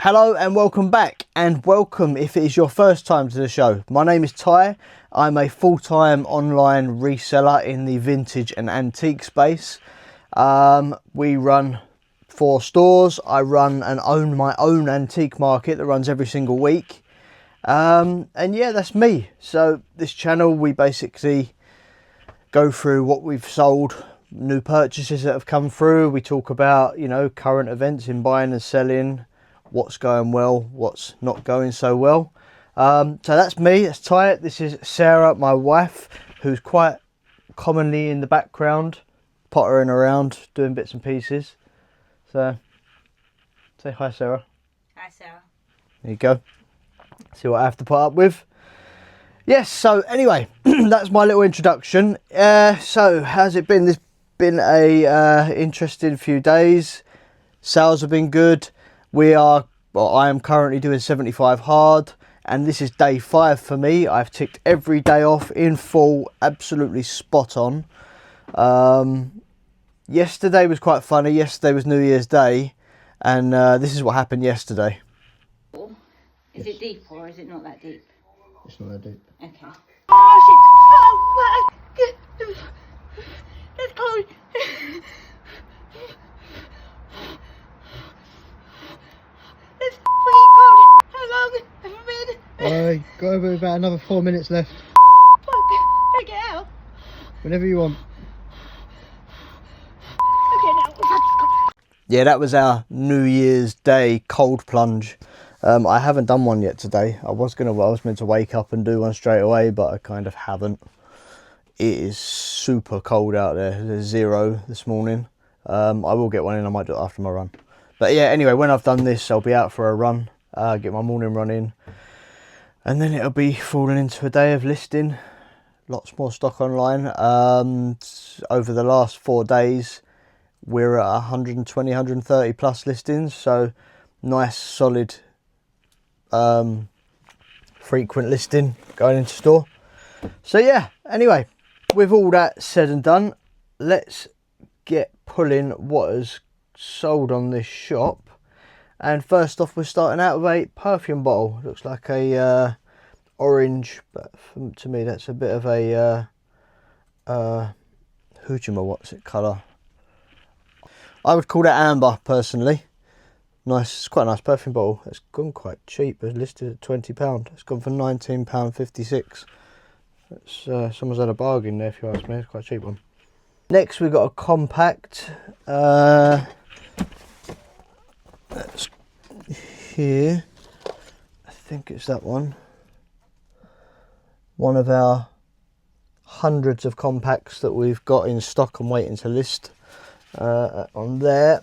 Hello and welcome back, and welcome if it is your first time to the show. My name is Ty. I'm a full-time online reseller in the vintage and antique space. We run 4 stores. I run and own my own antique market that runs every single week. And yeah, that's me. So this channel, we basically go through what we've sold, new purchases that have come through. We talk about, you know, current events in buying and selling, what's going well, what's not going so well. So that's me, that's Ty. This is Sarah, my wife, who's quite commonly in the background, pottering around, doing bits and pieces. So, say hi, Sarah. Hi, Sarah. There you go. See what I have to put up with. Yes, so anyway, that's my little introduction. So, how's it been? This been a interesting few days. Sales have been good. I am currently doing 75 hard, and this is day 5 for me. I've ticked every day off in full, absolutely spot on. Yesterday was quite funny. Yesterday was New Year's Day, and this is what happened yesterday. Is it deep or is it not that deep? It's not that deep. Okay. Oh shit! Oh my God! That's cold. It's freaking cold. How long have I been? Got about another 4 minutes left. Fuck! I get out. Whenever you want. Okay, now. Yeah, that was our New Year's Day cold plunge. I haven't done one yet today. I was meant to wake up and do one straight away, but I kind of haven't. It is super cold out there. There's 0 this morning. I will get one in. I might do it after my run. But yeah, anyway, when I've done this, I'll be out for a run, get my morning run in, and then it'll be falling into a day of listing. Lots more stock online. Over the last 4 days, we're at 120, 130 plus listings. So nice, solid, frequent listing going into store. So yeah, anyway, with all that said and done, let's get pulling what has sold on this shop. And first off, we're starting out with a perfume bottle. Looks like a orange, but to me that's a bit of a what's it colour? I would call that amber personally. Nice, it's quite a nice perfume bottle. It's gone quite cheap. It's listed at £20. It's gone for £19.56. It's someone's had a bargain there, if you ask me. It's quite a cheap one. Next we've got a compact. That's here. I think it's that one. One of our hundreds of compacts that we've got in stock and waiting to list on there,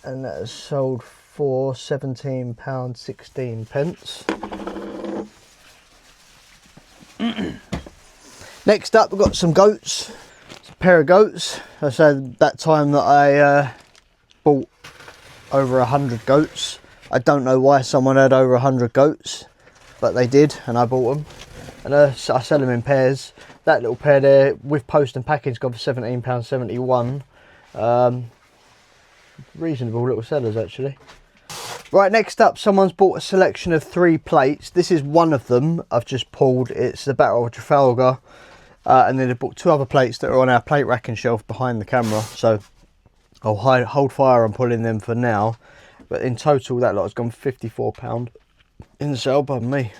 and that has sold for £17.16. Next up, we've got some goats. It's a pair of goats. I said that time that I bought over 100 goats. I don't know why someone had over 100 goats, but they did, and I bought them. And I sell them in pairs. That little pair there, with post and package, gone for £17.71. Reasonable little sellers, actually. Right, next up, someone's bought a selection of 3 plates. This is one of them I've just pulled. It's the Battle of Trafalgar. And then they bought 2 other plates that are on our plate racking shelf behind the camera. So I'll hold fire on pulling them for now. But in total, that lot has gone for £54 in the sale, pardon me.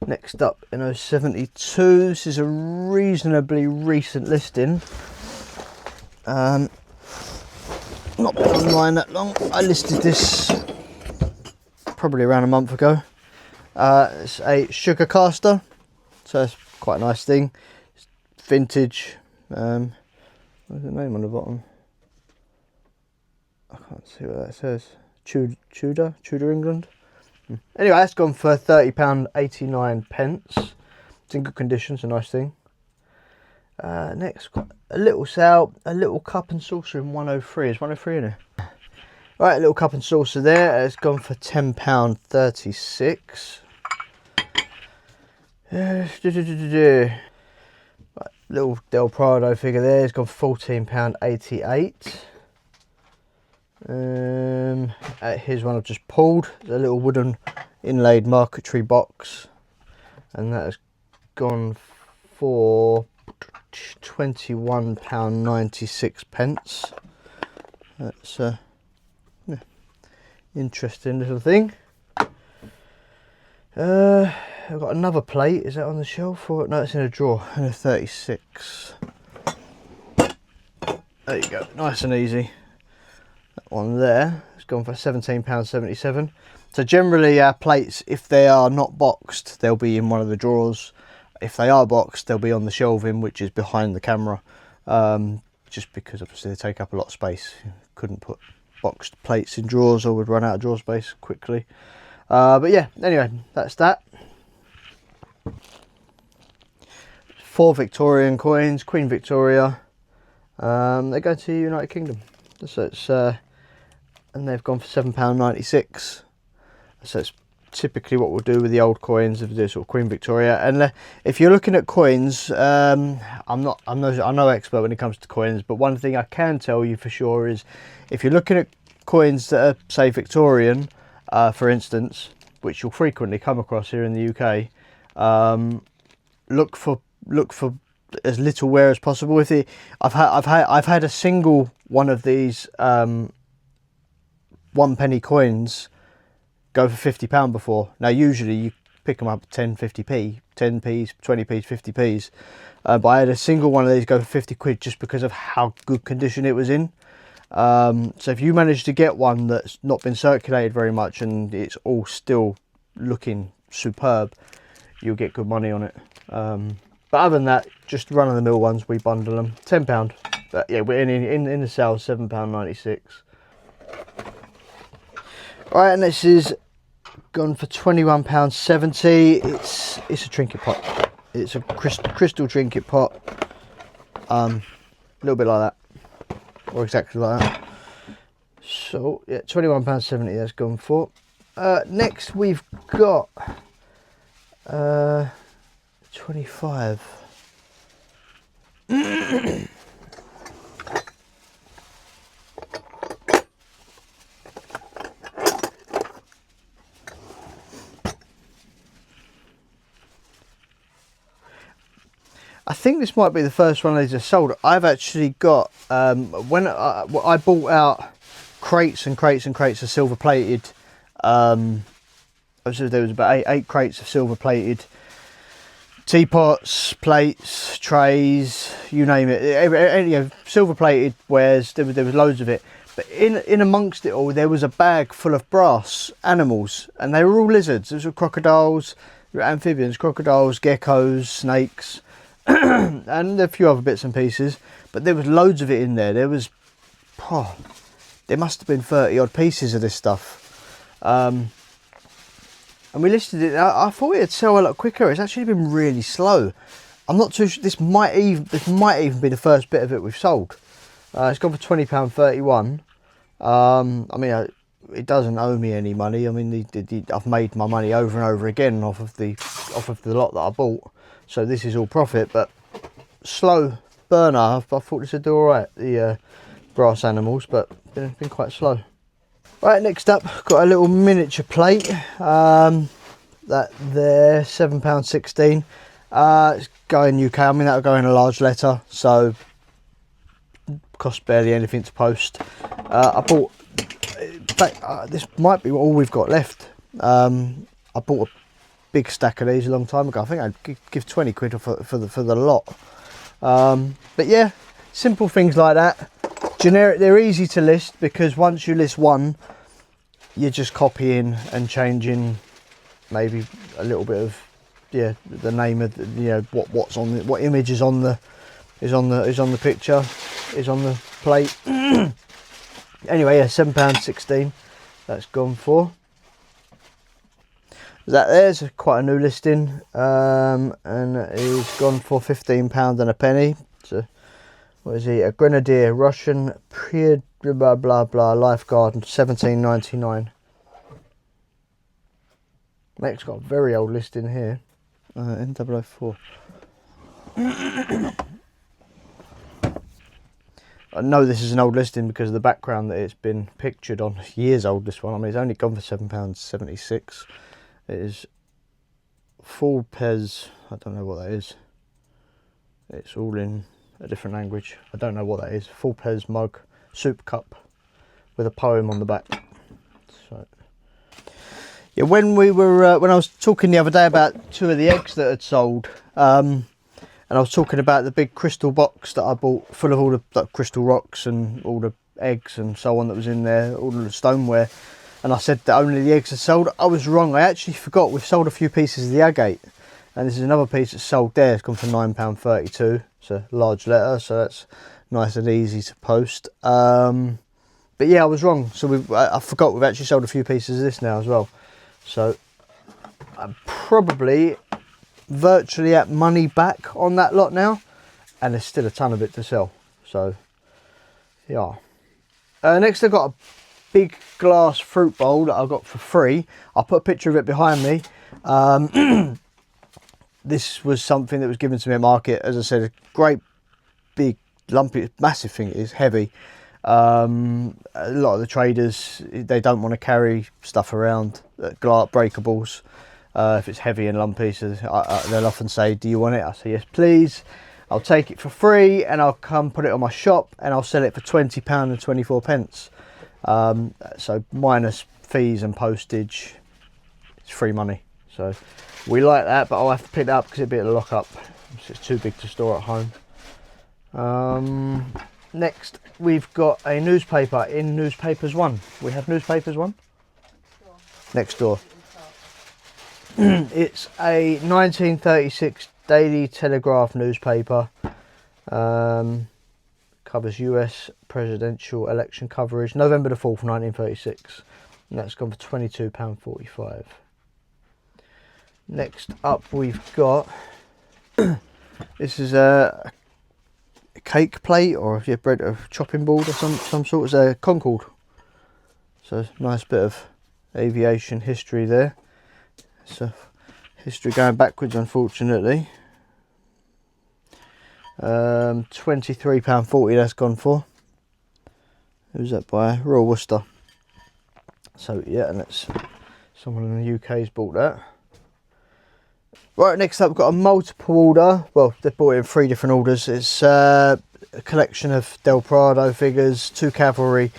Next up, in 072. This is a reasonably recent listing. Not been online that long. I listed this probably around a month ago. It's a sugar caster, so it's quite a nice thing. It's vintage. What's the name on the bottom? I can't see what that says. Tudor England. Anyway, that's gone for £30.89. It's in good condition. It's a nice thing. Next, got a little sale, a little cup and saucer in 103. Is 103 in here? Right, a little cup and saucer there. It's gone for £10.36. Right, little Del Prado figure there. It's gone for £14.88. then here's one I've just pulled, a little wooden inlaid marquetry box, and that has gone for £21.96. That's a yeah, interesting little thing. I've got another plate. Is that on the shelf? Or no, it's in a drawer. In a 36. There you go, nice and easy. That one there has gone for £17.77. So generally our plates, if they are not boxed, they'll be in one of the drawers. If they are boxed, they'll be on the shelving, which is behind the camera. Just because obviously they take up a lot of space. Couldn't put boxed plates in drawers or would run out of drawer space quickly. But yeah, anyway, that's that. 4 Victorian coins, Queen Victoria. They go to the United Kingdom. So it's and they've gone for £7.96. So it's typically what we'll do with the old coins of this sort of Queen Victoria. And if you're looking at coins, I'm no expert when it comes to coins, but one thing I can tell you for sure is if you're looking at coins that are, say, Victorian, for instance, which you'll frequently come across here in the UK, look for as little wear as possible. I've had a single one of these 1p coins go for £50 before. Now usually you pick them up 10, 50p, 10p's, 20p's, 50p's. But I had a single one of these go for 50 quid just because of how good condition it was in. So if you manage to get one that's not been circulated very much and it's all still looking superb, you'll get good money on it. But other than that, just run of the mill ones, we bundle them, £10. But yeah, we're in the sale, £7.96. Right, and this is gone for £21.70. It's a trinket pot. It's a crystal trinket pot. A little bit like that, or exactly like that. So yeah, £21.70 that's gone for. Next we've got 25. I think this might be the first one of these I sold. I've actually got, when I bought out crates and crates and crates of silver plated, obviously there was about eight crates of silver plated teapots, plates, trays, you name it, silver plated wares. There was loads of it, but in amongst it all there was a bag full of brass animals, and they were all lizards. There was crocodiles, amphibians, crocodiles, geckos, snakes, and a few other bits and pieces, but there was loads of it in there. There must have been 30 odd pieces of this stuff, and we listed it. I thought it'd sell a lot quicker. It's actually been really slow. I'm not too sure. This might even be the first bit of it we've sold. It's gone for £20.31. I mean, it doesn't owe me any money. I mean, I've made my money over and over again off of the lot that I bought. So this is all profit, but slow burner. I thought this would do all right, the brass animals, but it's been quite slow. Right, next up, got a little miniature plate. That there, £7.16. It's going UK. I mean, that'll go in a large letter, so cost barely anything to post. I bought. In fact, this might be all we've got left. I bought a big stack of these a long time ago. I think I'd give 20 quid for the lot. But yeah, simple things like that. Generic. They're easy to list because once you list one, you're just copying and changing maybe a little bit of the name of what's on the, what image is on the picture, is on the plate. Anyway, yeah, £7.16 that's gone for. There's quite a new listing, and it is gone for £15 and a penny. So what is he? A Grenadier Russian blah blah blah lifeguard, £17.99. Next, got a very old listing here. N004. I know this is an old listing because of the background that it's been pictured on. Years old, this one. I mean, it's only gone for £7.76. It is full Pez. I don't know what that is. It's all in a different language. I don't know what that is. Full Pez mug, soup cup with a poem on the back. So yeah, when we were when I was talking the other day about 2 of the eggs that had sold, and I was talking about the big crystal box that I bought full of all the like, crystal rocks and all the eggs and so on that was in there, all the stoneware, and I said that only the eggs had sold. I was wrong. I actually forgot we've sold a few pieces of the agate, and this is another piece that's sold there. It's gone for £9.32. It's a large letter, so that's nice and easy to post. But yeah, I was wrong. So I forgot we've actually sold a few pieces of this now as well. So I'm probably virtually at money back on that lot now, and there's still a ton of it to sell. So yeah. Next I've got a big glass fruit bowl that I got for free. I'll put a picture of it behind me. This was something that was given to me at market. As I said, a great big lumpy massive thing. It is heavy. A lot of the traders, they don't want to carry stuff around, glass breakables, if it's heavy and lumpy. So they'll often say, do you want it? I say yes please. I'll take it for free, and I'll come put it on my shop, and I'll sell it for £20 and 24 pence. So minus fees and postage, it's free money. So we like that, but I'll have to pick that up because it'd be a lock up. It's too big to store at home. Next, we've got a newspaper in Newspapers One. We have Newspapers One? Sure. Next door. It's a 1936 Daily Telegraph newspaper. Covers US presidential election coverage, November the 4th, 1936. And that's gone for £22.45. Next up, we've got this is a cake plate, or if you bread a chopping board or some sort. It's a Concorde. So nice bit of aviation history there. So history going backwards, unfortunately. £23.40 that's gone for. Who's that by? Royal Worcester. So yeah, and that's someone in the UK's bought that. Right, next up we've got a multiple order. Well, they've bought it in 3 different orders. It's a collection of Del Prado figures, 2 cavalry,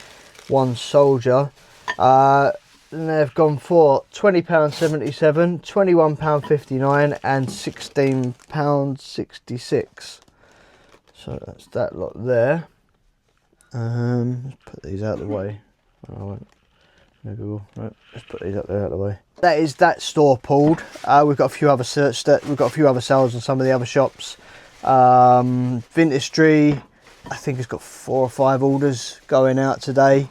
1 soldier. And they've gone for £20.77, £21.59 and £16.66. So that's that lot there. Let's put these out of the way. I won't. No Google. Right, let's put these up there out of the way. That is that store pulled. We've got a few other sales in some of the other shops. Vintistry, I think it's got 4 or 5 orders going out today.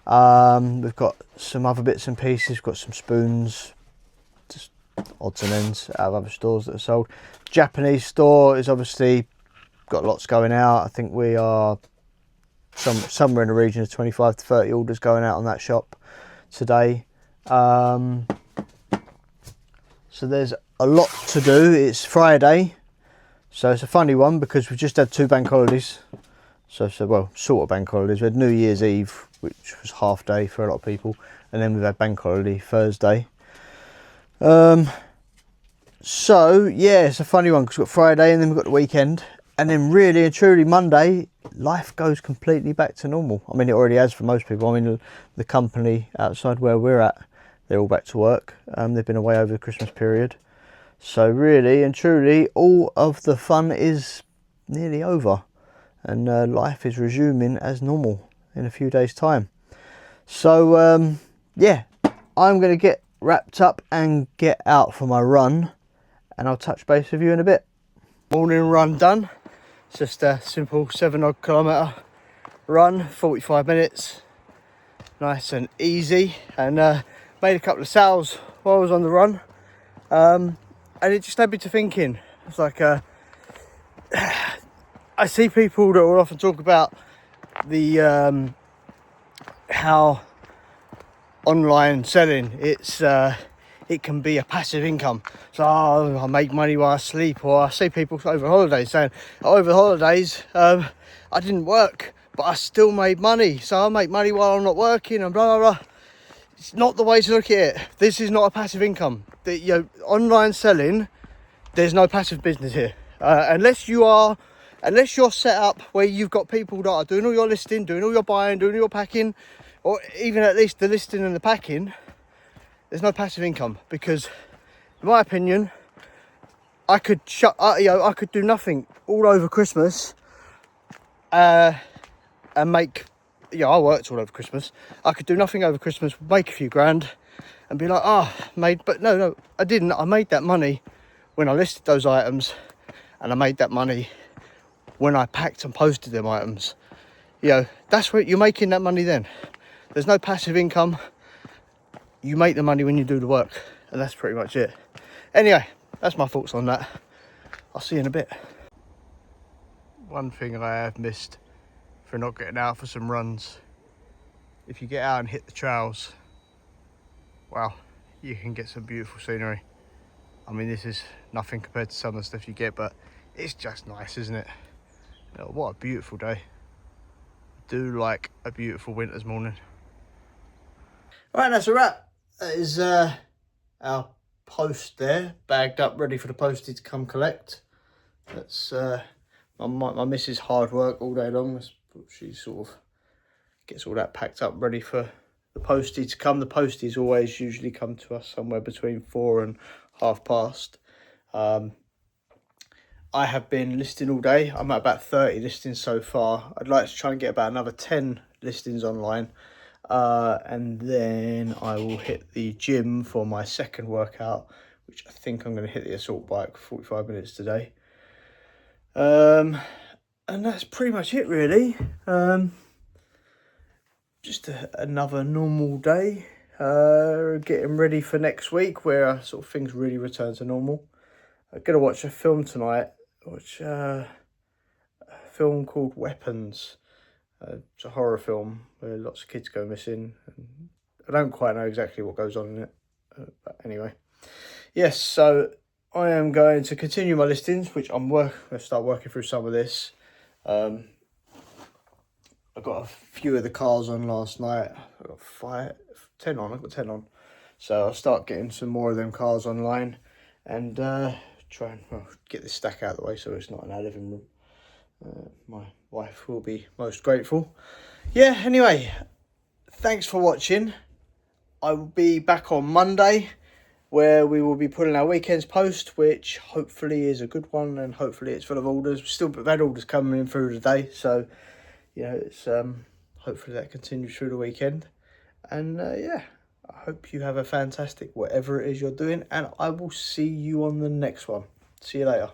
We've got some other bits and pieces. We've got some spoons, just odds and ends out of other stores that are sold. Japanese store is obviously got lots going out. I think we are somewhere in the region of 25 to 30 orders going out on that shop today. So there's a lot to do. It's Friday, so it's a funny one because we've just had 2 bank holidays. So well, sort of bank holidays. We had New Year's Eve, which was half day for a lot of people, and then we've had bank holiday Thursday. So yeah, it's a funny one because we've got Friday and then we've got the weekend, and then really and truly Monday, life goes completely back to normal. I mean, it already has for most people. I mean, the company outside where we're at, they're all back to work. They've been away over the Christmas period. So really and truly, all of the fun is nearly over, and life is resuming as normal in a few days' time. So yeah, I'm going to get wrapped up and get out for my run, and I'll touch base with you in a bit. Morning run done. It's just a simple 7-odd kilometre run, 45 minutes, nice and easy, and made a couple of sales while I was on the run, and it just had me to thinking. It's like I see people that will often talk about the how online selling, it can be a passive income. So I make money while I sleep, or I see people over holidays saying, over the holidays I didn't work but I still made money. So I make money while I'm not working and blah, blah, blah. It's not the way to look at it. This is not a passive income. Online selling, there's no passive business here. Unless you're set up where you've got people that are doing all your listing, doing all your buying, doing all your packing, or even at least the listing and the packing, there's no passive income. Because in my opinion, I could I could do nothing all over Christmas, and make, I worked all over Christmas. I could do nothing over Christmas, make a few grand, and be like, but no, I didn't. I made that money when I listed those items, and I made that money when I packed and posted them items. That's where you're making that money then. There's no passive income. You make the money when you do the work, and that's pretty much it. Anyway, that's my thoughts on that. I'll see you in a bit. One thing I have missed for not getting out for some runs, if you get out and hit the trails, wow, you can get some beautiful scenery. I mean, this is nothing compared to some of the stuff you get, but it's just nice, isn't it? What a beautiful day. I do like a beautiful winter's morning. Right, that's a wrap. That is our post there, bagged up, ready for the postie to come collect. That's my missus' hard work all day long. She sort of gets all that packed up, ready for the postie to come. The posties always usually come to us somewhere between 4 and past. I have been listing all day. I'm at about 30 listings so far. I'd like to try and get about another 10 listings online. And then I will hit the gym for my second workout, which I think I'm going to hit the assault bike for 45 minutes today. And that's pretty much it, really. Just another normal day. Getting ready for next week, where sort of things really return to normal. I'm going to watch a film tonight. A film called Weapons. It's a horror film where lots of kids go missing. And I don't quite know exactly what goes on in it. But anyway. Yes, so I am going to continue my listings, which I'm going to start working through some of this. I got a few of the cars on last night. I got 10 on. I got 10 on. So I'll start getting some more of them cars online and try and get this stack out of the way so it's not in our living room. My wife will be most grateful. Yeah, anyway, thanks for watching. I will be back on Monday, where we will be putting our weekend's post, which hopefully is a good one, and hopefully it's full of orders. We've had orders coming in through today, so it's hopefully that continues through the weekend. And I hope you have a fantastic whatever it is you're doing, and I will see you on the next one. See you later.